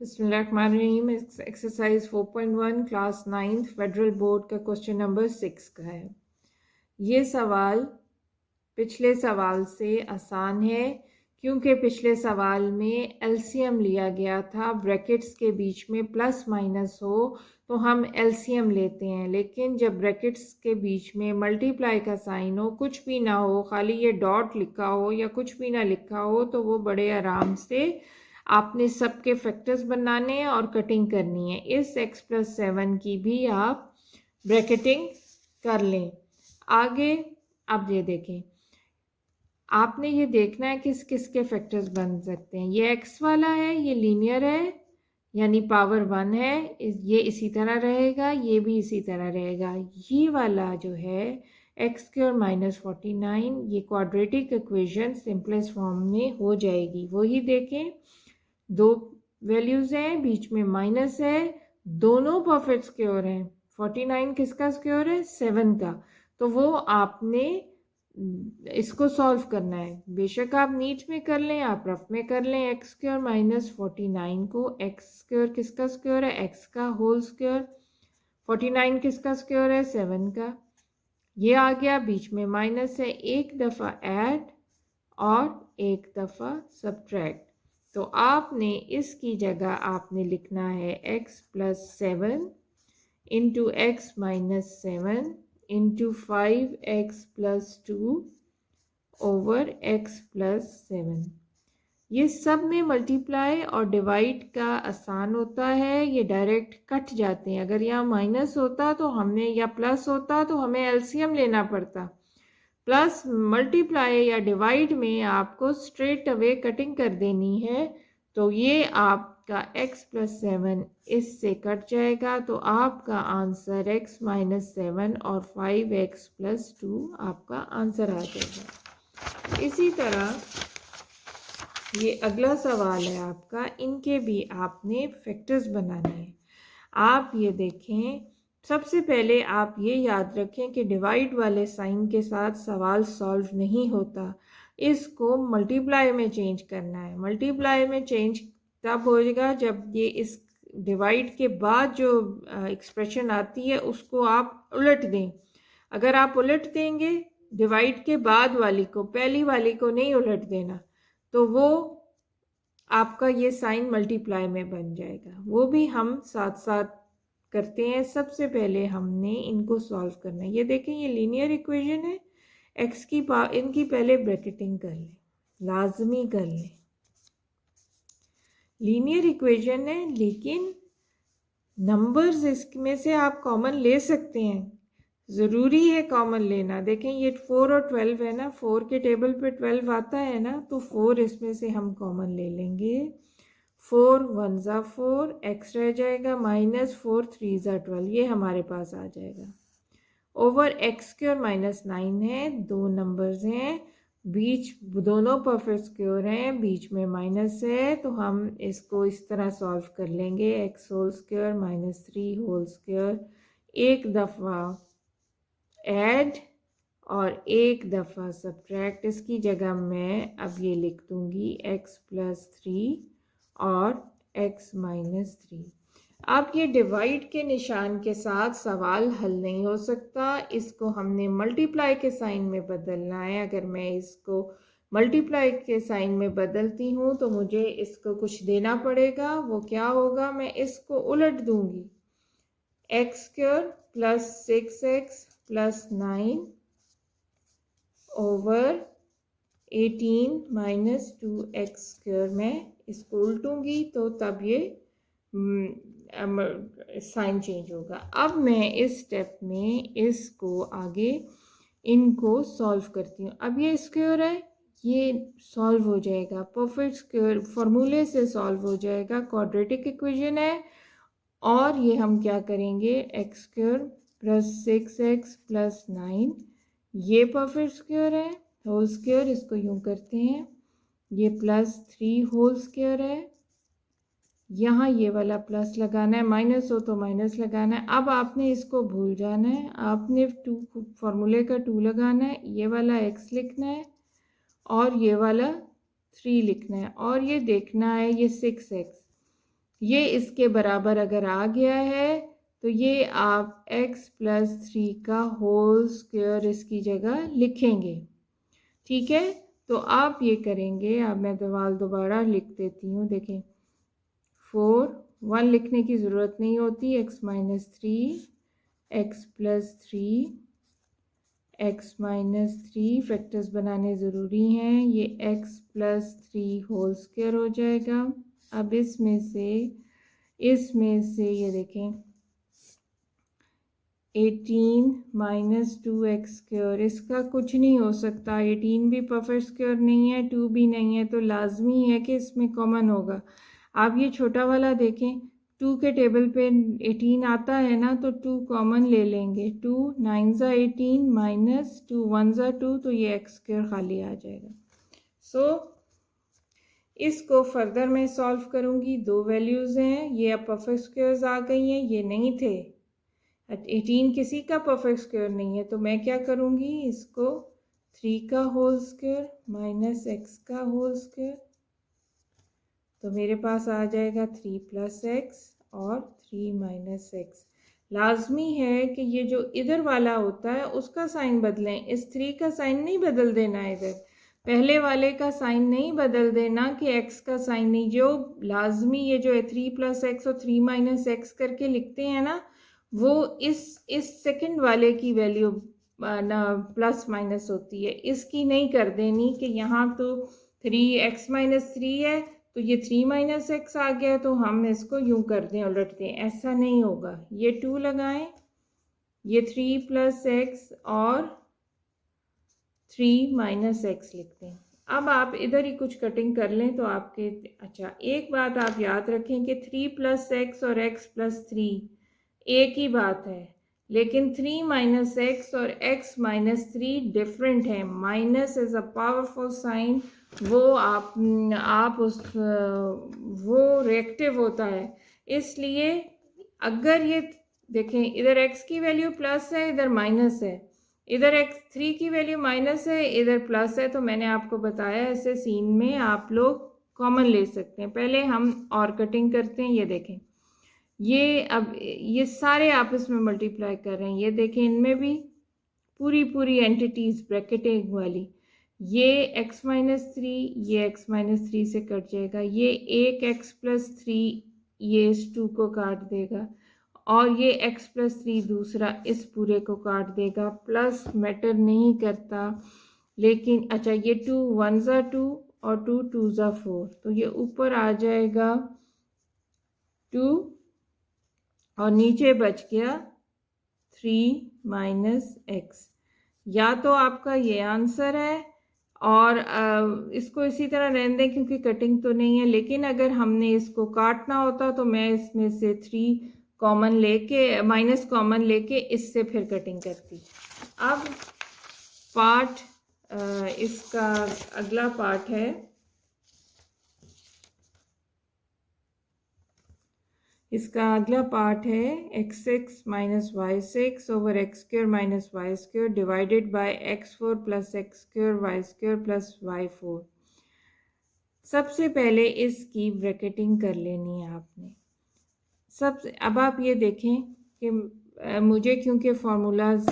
बिस्मिल्लाहिर्रहमानिर्रहीम। Exercise 4.1 class 9th federal board का question number 6 का है। ये सवाल पिछले सवाल से आसान है क्योंकि पिछले सवाल में एलसीएम लिया गया था, ब्रैकेट्स के बीच में प्लस माइनस हो तो हम एलसीएम लेते हैं, लेकिन जब ब्रैकेट्स के बीच में मल्टीप्लाई का साइन हो, कुछ भी ना हो, खाली ये डॉट लिखा हो या कुछ भी ना लिखा हो, तो वो बड़े आराम से आपने सबके फैक्टर्स बनाने हैं और कटिंग करनी है। इस x+7 की भी आप ब्रैकेटिंग कर लें। आगे अब ये देखें, आपने ये देखना है किस किस के फैक्टर्स बन सकते हैं। ये x वाला है, ये लीनियर है यानी पावर 1 है, ये इसी तरह रहेगा, ये भी इसी तरह रहेगा। ये वाला जो है x² - 49, ये क्वाड्रेटिक इक्वेशन सिंपलेस्ट फॉर्म में हो जाएगी। वही देखें, दो वैल्यूज हैं, बीच में माइनस है, दोनों परफेक्ट स्क्वायर हैं। 49 किसका स्क्वायर है? 7 का। तो वो आपने इसको सॉल्व करना है। बेशक आप नीट में कर लें, आप रफ में कर लें। x² - 49 को, x² किसका स्क्वायर है? x का होल स्क्वायर। 49 किसका स्क्वायर है? 7 का। ये आ गया, बीच में माइनस है, एक दफ़ा ऐड और एक दफ़ा सब्ट्रैक्ट। तो आपने इसकी जगह आपने लिखना है x+7 into x-7 into 5x+2 over x+7। ये सब में मल्टीप्लाई और डिवाइड का आसान होता है, ये डायरेक्ट कट जाते हैं। अगर यहाँ माइनस होता तो हमने, या प्लस होता तो हमें एलसीएम लेना पड़ता। प्लस मल्टीप्लाई या डिवाइड में आपको स्ट्रेट अवे कटिंग कर देनी है। तो ये आपका x+7 इससे कट जाएगा, तो आपका आंसर x-7 और 5x+2 आपका आंसर आ जाएगा। इसी तरह ये अगला सवाल है आपका, इनके भी आपने फैक्टर्स बनाने हैं। आप ये देखें, सबसे पहले आप ये याद रखें कि डिवाइड वाले साइन के साथ सवाल सॉल्व नहीं होता, इसको मल्टीप्लाई में चेंज करना है। मल्टीप्लाई में चेंज तब होएगा जब ये इस डिवाइड के बाद जो एक्सप्रेशन आती है उसको आप उलट दें। अगर आप उलट देंगे डिवाइड के बाद वाली को, पहली वाली को नहीं उलट देना, तो वो आपका ये साइन मल्टीप्लाई में बन जाएगा। वो भी हम साथ साथ करते हैं। सबसे पहले हमने इनको सॉल्व करना है। ये देखें, ये लीनियर इक्वेशन है, एक्स की इनकी पहले ब्रैकेटिंग कर लें, लाजमी कर लें। लीनियर इक्वेशन है, लेकिन नंबर्स इसमें से आप कॉमन ले सकते हैं, ज़रूरी है कॉमन लेना। देखें, ये 4 और 12 है ना, 4 के टेबल पे 12 आता है ना, तो 4 इसमें से हम कॉमन ले लेंगे। 4 1 ज़ा 4, एक्स रह जाएगा, -4 3 ज़ा 12, ये हमारे पास आ जाएगा। ओवर x² - 9 है, दो नंबर्स हैं, बीच दोनों परफेक्ट स्क्वायर हैं, बीच में माइनस है, तो हम इसको इस तरह सॉल्व कर लेंगे। x² - 3 एक दफ़ा ऐड और एक दफ़ा सब्ट्रैक्ट। इसकी जगह मैं अब ये लिख दूंगी x+3 और x-3। अब ये डिवाइड के निशान के साथ सवाल हल नहीं हो सकता, इसको हमने मल्टीप्लाई के साइन में बदलना है। अगर मैं इसको मल्टीप्लाई के साइन में बदलती हूँ तो मुझे इसको कुछ देना पड़ेगा। वो क्या होगा? मैं इसको उलट दूंगी, x² + 6x + 9 ओवर 18 - 2x²। मैं इसको उल्टूंगी तो तब ये साइन चेंज होगा। अब मैं इस स्टेप में इसको आगे इनको सॉल्व करती हूँ। अब ये स्क्वायर है, ये सॉल्व हो जाएगा, परफेक्ट स्क्वायर फॉर्मूले से सॉल्व हो जाएगा, क्वाड्रेटिक इक्वेशन है। और ये हम क्या करेंगे, x² + 6x + 9, ये परफेक्ट स्क्वायर है, होल स्क्वायर, इसको यूं करते हैं, ये +3 होल स्क्वायर है, यहाँ ये वाला प्लस लगाना है, माइनस हो तो माइनस लगाना है। अब आपने इसको भूल जाना है, आपने 2 फार्मूले का 2 लगाना है, ये वाला x लिखना है और ये वाला 3 लिखना है, और ये देखना है ये 6x। ये इसके बराबर अगर आ गया है तो ये आप x प्लस 3 का होल स्क्वायर इसकी जगह लिखेंगे। ठीक है, तो आप ये करेंगे। अब मैं दोबारा लिख देती हूँ। देखें, 1 लिखने की ज़रूरत नहीं होती। x minus 3, x plus 3, x minus 3 factors बनाने ज़रूरी हैं। ये x प्लस 3 होल स्क्वायर हो जाएगा। अब इसमें से ये देखें, 18 माइनस 2x स्क्वायर, इसका कुछ नहीं हो सकता। 18 भी परफेक्ट स्क्वायर नहीं है, 2 भी नहीं है, तो लाजमी है कि इसमें कॉमन होगा। आप ये छोटा वाला देखें, 2 के टेबल पे 18 आता है ना, तो 2 कॉमन ले लेंगे। 2 9 ज़ा 18 माइनस 2 1 ज़ा 2, तो ये x स्क्वायर खाली आ जाएगा। सो इसको फर्दर मैं सॉल्व करूँगी। 2 वैल्यूज़ हैं, ये अब परफेक्ट स्क्वायर्स आ गई हैं, ये नहीं थे। 18 किसी का परफेक्ट स्क्वायर नहीं है, तो मैं क्या करूँगी, इसको 3 का होल स्क्वायर माइनस x का होल स्क्वायर, तो मेरे पास आ जाएगा 3 प्लस एक्स और 3 माइनस एक्स। लाजमी है कि ये जो इधर वाला होता है उसका साइन बदलें, इस 3 का साइन नहीं बदल देना। इधर पहले वाले का साइन नहीं बदल देना कि x का साइन नहीं। जो लाजमी ये जो है 3 प्लस एक्स और 3 माइनस एक्स करके लिखते हैं ना, वो इस सेकंड वाले की वैल्यू ना प्लस माइनस होती है, इसकी नहीं कर देनी कि यहाँ तो 3x माइनस 3 है तो ये 3 माइनस एक्स आ गया, तो हम इसको यूं कर दें, उलट दें। ऐसा नहीं होगा। ये 2 लगाएं, ये 3 प्लस एक्स और 3 माइनस एक्स लिखते हैं। अब आप इधर ही कुछ कटिंग कर लें तो आपके, अच्छा एक बात आप याद रखें कि 3 प्लस एक्स और x प्लस 3 एक ही बात है, लेकिन 3 माइनस एक्स और x माइनस 3 डिफरेंट है। Minus is a powerful sign, वो आप उस वो रिएक्टिव होता है। इसलिए अगर ये देखें, इधर x की वैल्यू प्लस है, इधर माइनस है, इधर x3 की वैल्यू माइनस है, इधर प्लस है, तो मैंने आपको बताया ऐसे सीन में आप लोग कॉमन ले सकते हैं। पहले हम और कटिंग करते हैं। ये देखें, ये अब ये सारे आपस में मल्टीप्लाई कर रहे हैं। ये देखें, इनमें भी पूरी एंटिटीज ब्रैकेटिंग वाली, ये x माइनस 3, ये x माइनस 3 से कट जाएगा। ये एक x प्लस 3 ये इस 2 को काट देगा, और ये x प्लस 3 दूसरा इस पूरे को काट देगा। प्लस मैटर नहीं करता, लेकिन अच्छा ये 2 1 ज़ा 2 और 2 2 ज़ा 4, तो ये ऊपर आ जाएगा 2 और नीचे बच गया 3 माइनस एक्स। या तो आपका ये आंसर है, और इसको इसी तरह रहने दें क्योंकि कटिंग तो नहीं है। लेकिन अगर हमने इसको काटना होता तो मैं इसमें से 3 कॉमन लेके, माइनस कॉमन लेके इससे फिर कटिंग करती। अब पार्ट इसका अगला पार्ट है, इसका अगला पार्ट है x6 minus y 6 over x square minus y square divided by x4 plus x square y square plus y 4। सबसे पहले इसकी ब्रैकेटिंग कर लेनी है आपने। अब आप ये देखें कि मुझे क्योंकि फार्मूलाज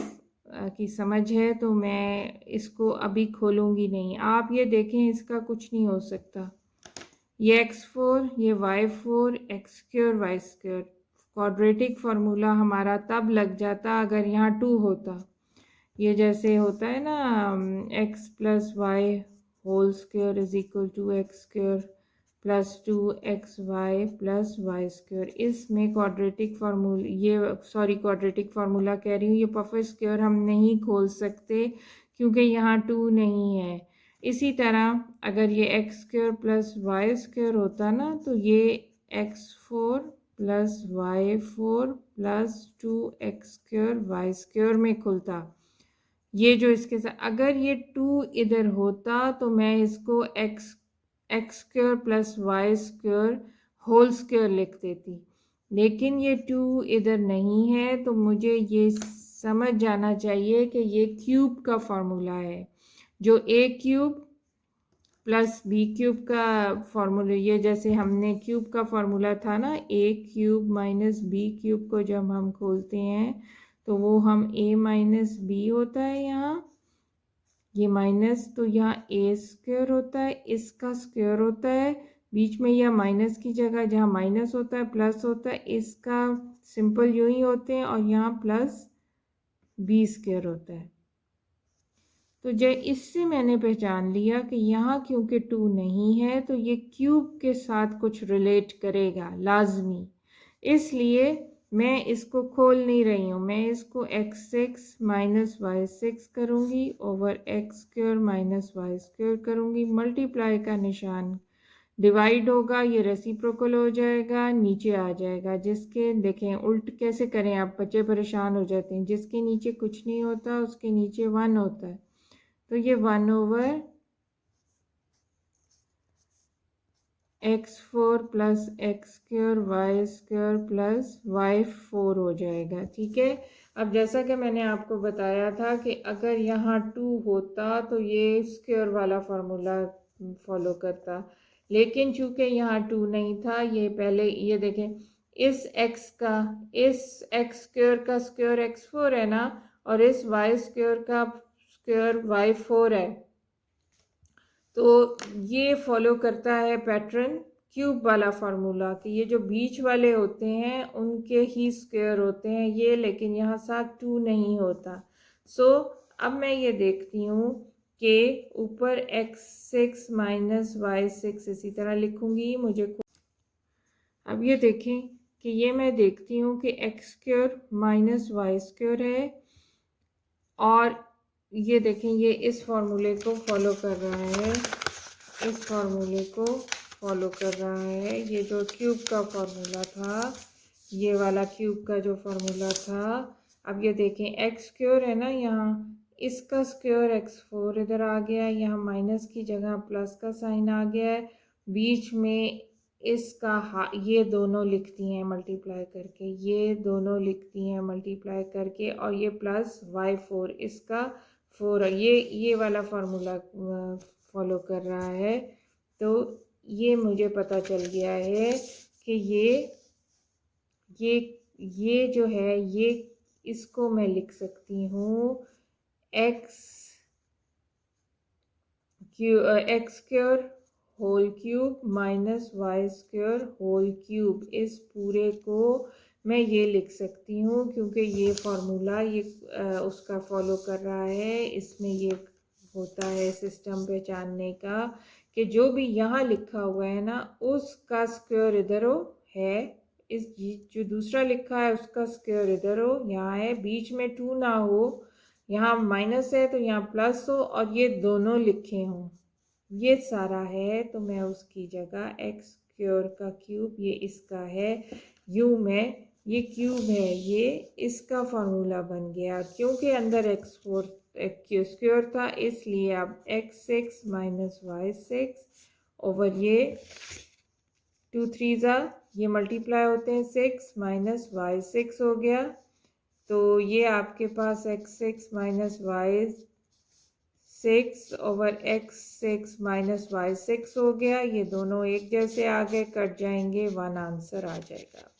की समझ है तो मैं इसको अभी खोलूँगी नहीं। आप ये देखें, इसका कुछ नहीं हो सकता। ये x4, ये y4, x square y square. Quadratic formula हमारा तब लग जाता अगर यहाँ 2 होता। ये जैसे होता है ना, x plus y whole square is equal to x square plus 2xy plus y square. इसमें क्वाड्रेटिक फार्मूला, ये सॉरी क्वाड्रेटिक फार्मूला कह रही हूँ, ये परफेक्ट स्क्वायर हम नहीं खोल सकते क्योंकि यहाँ 2 नहीं है। इसी तरह अगर ये x square plus y square होता ना, तो ये x4 plus y4 plus 2x square y square में खुलता। ये जो इसके साथ अगर ये 2 इधर होता तो मैं इसको x square plus y square whole square लिख देती। लेकिन ये 2 इधर नहीं है, तो मुझे ये समझ जाना चाहिए कि ये क्यूब का फार्मूला है, जो a cube plus B cube का फॉर्मूला, ये जैसे हमने क्यूब का फॉर्मूला था ना, A cube minus B cube को जब हम खोलते हैं तो वो हम ए माइनस बी होता है यहाँ, ये माइनस, तो यहाँ ए स्क्वायर होता है, इसका स्क्वायर होता है, बीच में यह माइनस की जगह जहाँ माइनस होता है प्लस होता है, इसका सिंपल यूं ही होते हैं, और यहाँ प्लस बी स्क्वायर होता है। तो जब इससे मैंने पहचान लिया कि यहाँ क्योंकि 2 नहीं है तो ये क्यूब के साथ कुछ रिलेट करेगा लाजमी, इसलिए मैं इसको खोल नहीं रही हूँ, मैं इसको x6 माइनस वाई 6 करूँगी over x square minus y square करूँगी, मल्टीप्लाई का निशान डिवाइड होगा, ये रेसिप्रोकल हो जाएगा, नीचे आ जाएगा, जिसके देखें उल्ट कैसे करें, आप बच्चे परेशान हो जाते हैं, जिसके नीचे कुछ नहीं होता उसके नीचे 1 होता है, तो ये 1 over x4 plus x square y square plus y4 हो जाएगा। ठीक है, अब जैसा कि मैंने आपको बताया था कि अगर यहाँ 2 होता तो ये स्क्वायर वाला फार्मूला फॉलो करता, लेकिन चूंकि यहाँ 2 नहीं था, ये पहले ये देखें, इस x का, इस x स्क्वायर का स्क्वायर x4 है ना, और इस y स्क्वायर का स्क्वायर y4 है, तो ये फॉलो करता है पैटर्न क्यूब वाला फार्मूला कि ये जो बीच वाले होते हैं उनके ही स्क्वायर होते हैं ये, लेकिन यहाँ साथ 2 नहीं होता। सो अब मैं ये देखती हूँ कि ऊपर x6 माइनस y6 इसी तरह लिखूंगी मुझे। अब ये देखें कि ये मैं देखती हूँ कि x square minus y square है, और ये देखें ये इस फॉर्मूले को फॉलो कर रहा है, इस फॉर्मूले को फॉलो कर रहा है, ये जो क्यूब का फॉर्मूला था, ये वाला क्यूब का जो फॉर्मूला था। अब ये देखें एक्स स्क्वायर है ना यहाँ, इसका स्क्वायर x4 इधर आ गया, यहाँ माइनस की जगह प्लस का साइन आ गया है, बीच में इसका ये दोनों लिखती हैं मल्टीप्लाई करके, ये दोनों लिखती हैं मल्टीप्लाई करके, और ये प्लस y4 इसका 4, ये वाला फार्मूला फॉलो कर रहा है। तो ये मुझे पता चल गया है कि ये जो है, ये इसको मैं लिख सकती हूँ x square whole cube minus y square whole cube, इस पूरे को मैं ये लिख सकती हूँ क्योंकि ये फार्मूला ये उसका फॉलो कर रहा है। इसमें ये होता है सिस्टम पहचानने का कि जो भी यहाँ लिखा हुआ है ना उसका स्क्वायर इधर हो है, इस जो दूसरा लिखा है उसका स्क्वायर इधर हो यहाँ है, बीच में 2 ना हो, यहाँ माइनस है तो यहाँ प्लस हो, और ये दोनों लिखे हों, ये सारा है। तो मैं उसकी जगह एक्स स्क्वायर का क्यूब, ये इसका है, यूं में ये क्यूब है, ये इसका फार्मूला बन गया क्योंकि अंदर x4 स्क्वायर था, इसलिए अब x6 माइनस y6 ओवर ये 2 3 ये मल्टीप्लाई होते हैं 6 माइनस y6 हो गया, तो ये आपके पास x6 minus y6 over x6 minus y6 हो गया, ये दोनों एक जैसे आ गए, कट जाएंगे, 1 आंसर आ जाएगा।